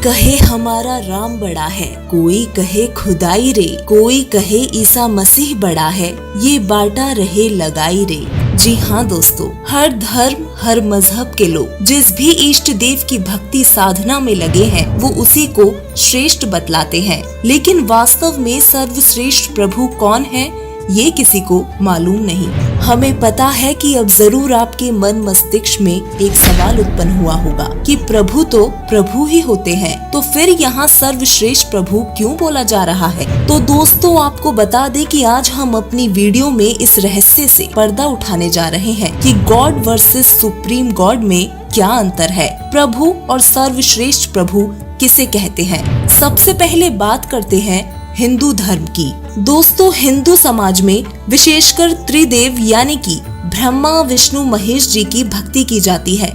कहे हमारा राम बड़ा है, कोई कहे खुदाई रे, कोई कहे ईसा मसीह बड़ा है, ये बाटा रहे लगाई रे। जी हाँ दोस्तों, हर धर्म हर मजहब के लोग जिस भी इष्ट देव की भक्ति साधना में लगे हैं वो उसी को श्रेष्ठ बतलाते हैं, लेकिन वास्तव में सर्वश्रेष्ठ प्रभु कौन है ये किसी को मालूम नहीं। हमें पता है कि अब जरूर आपके मन मस्तिष्क में एक सवाल उत्पन्न हुआ होगा कि प्रभु तो प्रभु ही होते हैं, तो फिर यहाँ सर्वश्रेष्ठ प्रभु क्यों बोला जा रहा है। तो दोस्तों आपको बता दें कि आज हम अपनी वीडियो में इस रहस्य से पर्दा उठाने जा रहे हैं कि गॉड वर्सेस सुप्रीम गॉड में क्या अंतर है, प्रभु और सर्वश्रेष्ठ प्रभु किसे कहते हैं। सबसे पहले बात करते हैं हिंदू धर्म की। दोस्तों हिंदू समाज में विशेषकर त्रिदेव यानी कि ब्रह्मा विष्णु महेश जी की भक्ति की जाती है।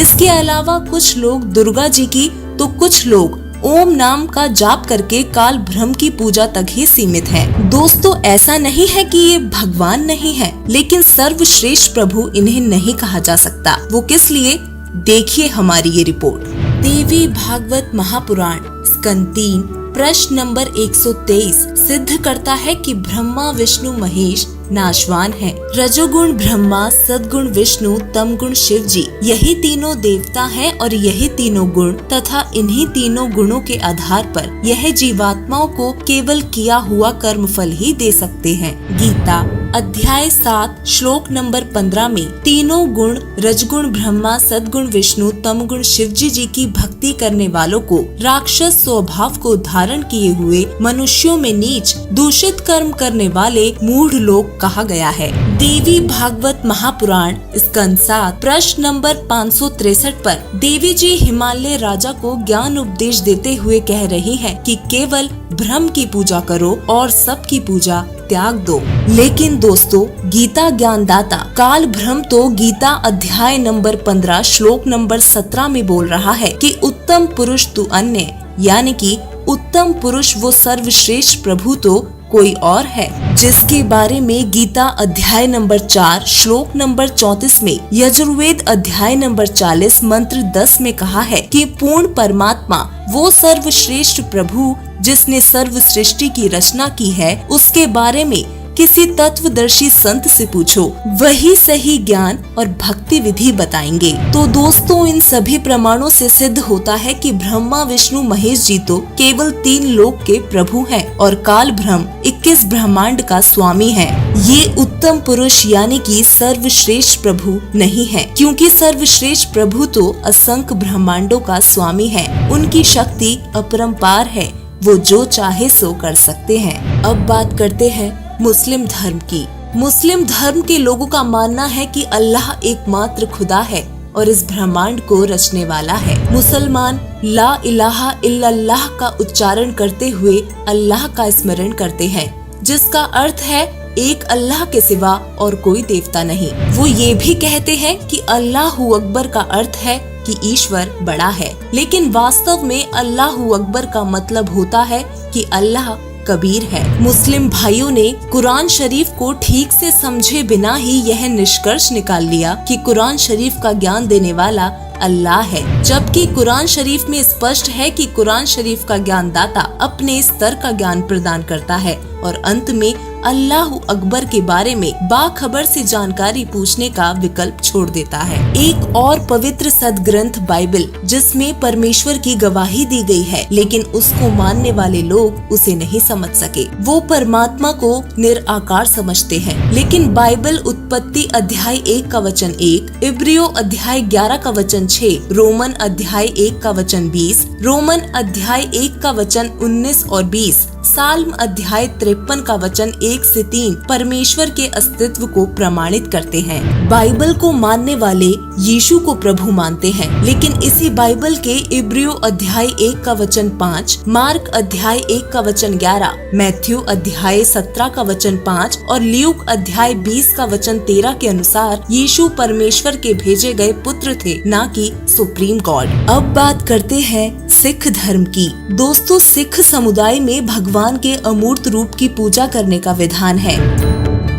इसके अलावा कुछ लोग दुर्गा जी की तो कुछ लोग ओम नाम का जाप करके काल ब्रह्म की पूजा तक ही सीमित हैं। दोस्तों ऐसा नहीं है कि ये भगवान नहीं है, लेकिन सर्वश्रेष्ठ प्रभु इन्हें नहीं कहा जा सकता। वो किस लिए, देखिए हमारी ये रिपोर्ट। देवी भागवत महापुराण स्कंद 3 प्रश्न नंबर 123 सिद्ध करता है कि ब्रह्मा विष्णु महेश नाशवान है। रजोगुण ब्रह्मा, सद्गुण विष्णु, तमगुण शिव जी, यही तीनों देवता हैं और यही तीनों गुण तथा इन्हीं तीनों गुणों के आधार पर यह जीवात्माओं को केवल किया हुआ कर्मफल ही दे सकते हैं। गीता अध्याय 7 श्लोक नंबर 15 में तीनों गुण रजगुण ब्रह्मा, सद्गुण विष्णु, तमगुण शिवजी जी की भक्ति करने वालों को राक्षस स्वभाव को धारण किए हुए मनुष्यों में नीच दूषित कर्म करने वाले मूढ़ लोग कहा गया है। देवी भागवत महापुराण स्कंद 7 प्रश्न नंबर 563 पर देवी जी हिमालय राजा को ज्ञान उपदेश देते हुए कह रही हैं कि केवल ब्रह्म की पूजा करो और सबकी पूजा त्याग दो। लेकिन दोस्तों गीता ज्ञानदाता काल ब्रह्म तो गीता अध्याय नंबर 15 श्लोक नंबर 17 में बोल रहा है कि उत्तम पुरुष तू अन्य, यानी कि उत्तम पुरुष वो सर्वश्रेष्ठ प्रभु तो कोई और है, जिसके बारे में गीता अध्याय नंबर 4 श्लोक नंबर 34 में, यजुर्वेद अध्याय नंबर 40 मंत्र 10 में कहा है कि पूर्ण परमात्मा वो सर्वश्रेष्ठ प्रभु जिसने सर्व सृष्टि की रचना की है, उसके बारे में किसी तत्वदर्शी संत से पूछो, वही सही ज्ञान और भक्ति विधि बताएंगे। तो दोस्तों इन सभी प्रमाणों से सिद्ध होता है कि ब्रह्मा विष्णु महेश जी तो केवल 3 लोक के प्रभु हैं और काल ब्रह्म 21 ब्रह्मांड का स्वामी है। ये उत्तम पुरुष यानी कि सर्वश्रेष्ठ प्रभु नहीं है, क्योंकि सर्वश्रेष्ठ प्रभु तो असंख्य ब्रह्मांडों का स्वामी है। उनकी शक्ति अपरंपार है, वो जो चाहे सो कर सकते हैं। अब बात करते हैं मुस्लिम धर्म की। मुस्लिम धर्म के लोगों का मानना है कि अल्लाह एकमात्र खुदा है और इस ब्रह्मांड को रचने वाला है। मुसलमान ला इलाहा इल्लल्लाह का उच्चारण करते हुए अल्लाह का स्मरण करते हैं, जिसका अर्थ है एक अल्लाह के सिवा और कोई देवता नहीं। वो ये भी कहते हैं कि अल्लाहु अकबर का अर्थ है कि ईश्वर बड़ा है, लेकिन वास्तव में अल्लाहु अकबर का मतलब होता है कि अल्लाह कबीर है। मुस्लिम भाइयों ने कुरान शरीफ को ठीक से समझे बिना ही यह निष्कर्ष निकाल लिया कि कुरान शरीफ का ज्ञान देने वाला अल्लाह है, जबकि कुरान शरीफ में स्पष्ट है कि कुरान शरीफ का ज्ञानदाता अपने स्तर का ज्ञान प्रदान करता है और अंत में अल्लाहु अकबर के बारे में बाखबर से जानकारी पूछने का विकल्प छोड़ देता है। एक और पवित्र सदग्रंथ बाइबल जिसमें परमेश्वर की गवाही दी गई है, लेकिन उसको मानने वाले लोग उसे नहीं समझ सके। वो परमात्मा को निराकार समझते हैं, लेकिन बाइबल उत्पत्ति अध्याय 1 का वचन 1, इब्रियो अध्याय 11 का वचन 6, रोमन अध्याय 1 का वचन 20, रोमन अध्याय 1 का वचन 19 और 20, साल्म अध्याय 53 का वचन 1 से 3 परमेश्वर के अस्तित्व को प्रमाणित करते हैं। बाइबल को मानने वाले यीशु को प्रभु मानते हैं, लेकिन इसी बाइबल के इब्रियो अध्याय 1 का वचन 5, मार्क अध्याय 1 का वचन 11, मैथ्यू अध्याय 17 का वचन 5 और ल्यूक अध्याय 20 का वचन 13 के अनुसार यीशु परमेश्वर के भेजे गए पुत्र थे, न कि सुप्रीम गॉड। अब बात करते हैं सिख धर्म की। दोस्तों सिख समुदाय में भगवान के अमूर्त रूप की पूजा करने का विधान है।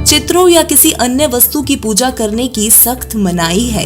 चित्रों या किसी अन्य वस्तु की पूजा करने की सख्त मनाही है।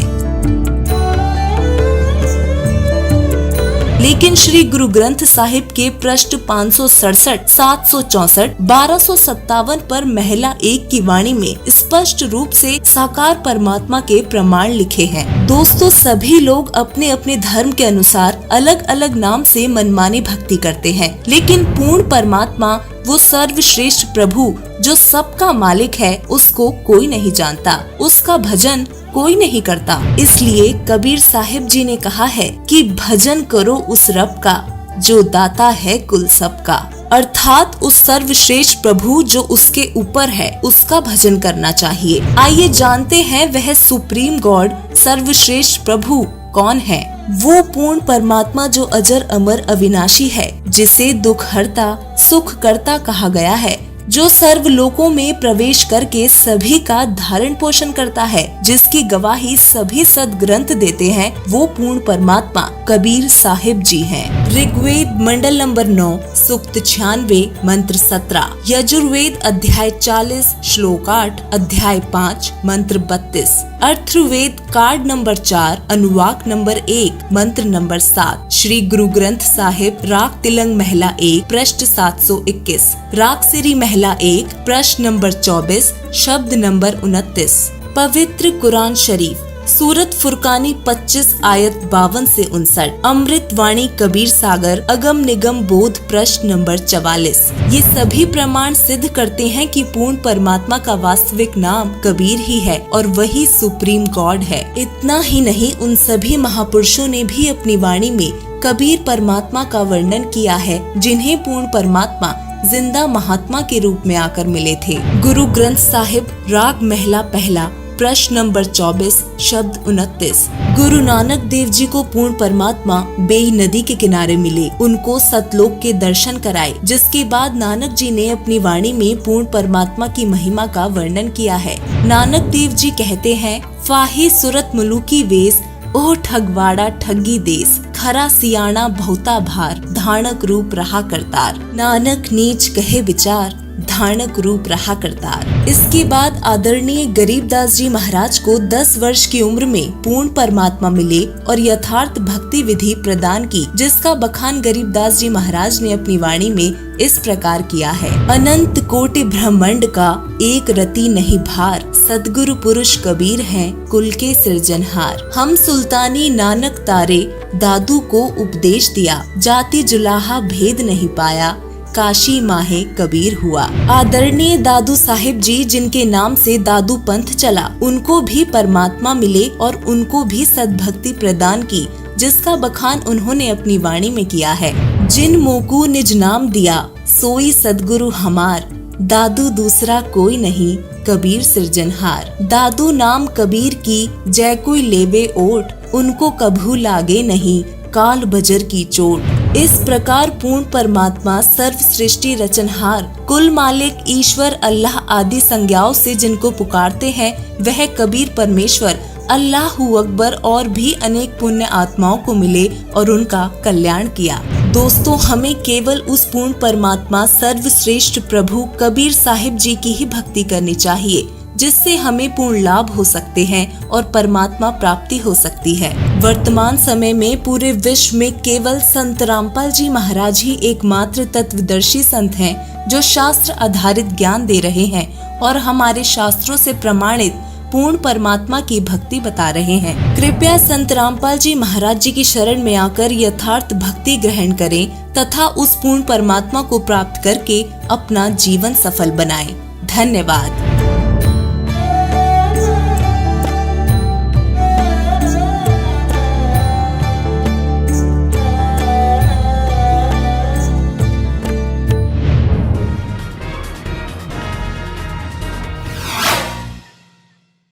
लेकिन श्री गुरु ग्रंथ साहिब के पृष्ठ 567, 764, 1257 पर महिला 1 की वाणी में स्पष्ट रूप से साकार परमात्मा के प्रमाण लिखे हैं। दोस्तों, सभी लोग अपने अपने धर्म के अनुसार अलग अलग नाम से मनमानी भक्ति करते हैं, लेकिन पूर्ण परमात्मा, वो सर्वश्रेष्ठ प्रभु जो सबका मालिक है, उसको कोई नहीं जानता, उसका भजन कोई नहीं करता। इसलिए कबीर साहिब जी ने कहा है कि भजन करो उस रब का जो दाता है कुल सबका, अर्थात उस सर्वश्रेष्ठ प्रभु जो उसके ऊपर है, उसका भजन करना चाहिए। आइए जानते हैं वह सुप्रीम गॉड, सर्वश्रेष्ठ प्रभु कौन है। वो पूर्ण परमात्मा जो अजर अमर अविनाशी है, जिसे दुख हरता सुख करता कहा गया है, जो सर्व लोकों में प्रवेश करके सभी का धारण पोषण करता है, जिसकी गवाही सभी सदग्रंथ देते हैं, वो पूर्ण परमात्मा कबीर साहिब जी हैं। ऋग्वेद मंडल नंबर 9 सूक्त 96 मंत्र 17, यजुर्वेद अध्याय 40 श्लोक 8, अध्याय 5 मंत्र 32, अथर्ववेद कार्ड नंबर 4 अनुवाक नंबर 1 मंत्र नंबर 7, श्री गुरु ग्रंथ साहिब राग तिलंग महिला 1 पृष्ठ 721, राग सिरी महिला 1 प्रश्न नंबर 24 शब्द नंबर 29, पवित्र कुरान शरीफ सूरत फुरकानी 25 आयत 52 से 59, अमृत वाणी कबीर सागर अगम निगम बोध प्रश्न नंबर 44। ये सभी प्रमाण सिद्ध करते हैं कि पूर्ण परमात्मा का वास्तविक नाम कबीर ही है और वही सुप्रीम गॉड है। इतना ही नहीं, उन सभी महापुरुषों ने भी अपनी वाणी में कबीर परमात्मा का वर्णन किया है, जिन्हें पूर्ण परमात्मा जिंदा महात्मा के रूप में आकर मिले थे। गुरु ग्रंथ साहिब राग महला पहला प्रश्न नंबर 24 शब्द 29, गुरु नानक देव जी को पूर्ण परमात्मा बेई नदी के किनारे मिले, उनको सतलोक के दर्शन कराए, जिसके बाद नानक जी ने अपनी वाणी में पूर्ण परमात्मा की महिमा का वर्णन किया है। नानक देव जी कहते हैं, फाही सुरत मुलुकी वेश, ओह ठगवाड़ा ठगी देश, खरा सियाणा बहुता भार, धानक रूप रहा करतार, नानक नीच कहे विचार, धानक रूप रहा करतार। इसके बाद आदरणीय गरीबदास जी महाराज को 10 वर्ष की उम्र में पूर्ण परमात्मा मिले और यथार्थ भक्ति विधि प्रदान की, जिसका बखान गरीबदास जी महाराज ने अपनी वाणी में इस प्रकार किया है। अनंत कोटि ब्रह्मांड का एक रति नहीं भार, सदगुरु पुरुष कबीर हैं कुल के सृजनहार। हम सुल्तानी नानक तारे, दादू को उपदेश दिया, जाति जुलाहा भेद नहीं पाया, काशी माहे कबीर हुआ। आदरणीय दादू साहिब जी, जिनके नाम से दादू पंथ चला, उनको भी परमात्मा मिले और उनको भी सद्भक्ति प्रदान की, जिसका बखान उन्होंने अपनी वाणी में किया है। जिन मोकू निज नाम दिया, सोई सदगुरु हमार, दादू दूसरा कोई नहीं, कबीर सृजनहार। दादू नाम कबीर की, जय कोई लेवे ओट, उनको कभू लागे नहीं, काल बजर की चोट। इस प्रकार पूर्ण परमात्मा सर्व सृष्टि रचनहार, कुल मालिक ईश्वर अल्लाह आदि संज्ञाओं से जिनको पुकारते हैं, वह कबीर परमेश्वर अल्लाहू अकबर और भी अनेक पुण्य आत्माओं को मिले और उनका कल्याण किया। दोस्तों, हमें केवल उस पूर्ण परमात्मा सर्वश्रेष्ठ प्रभु कबीर साहिब जी की ही भक्ति करनी चाहिए, जिससे हमें पूर्ण लाभ हो सकते हैं और परमात्मा प्राप्ति हो सकती है। वर्तमान समय में पूरे विश्व में केवल संत रामपाल जी महाराज ही एकमात्र तत्वदर्शी संत हैं, जो शास्त्र आधारित ज्ञान दे रहे हैं और हमारे शास्त्रों से प्रमाणित पूर्ण परमात्मा की भक्ति बता रहे हैं। कृपया संत रामपाल जी महाराज जी की शरण में आकर यथार्थ भक्ति ग्रहण करें तथा उस पूर्ण परमात्मा को प्राप्त करके अपना जीवन सफल बनाएं। धन्यवाद।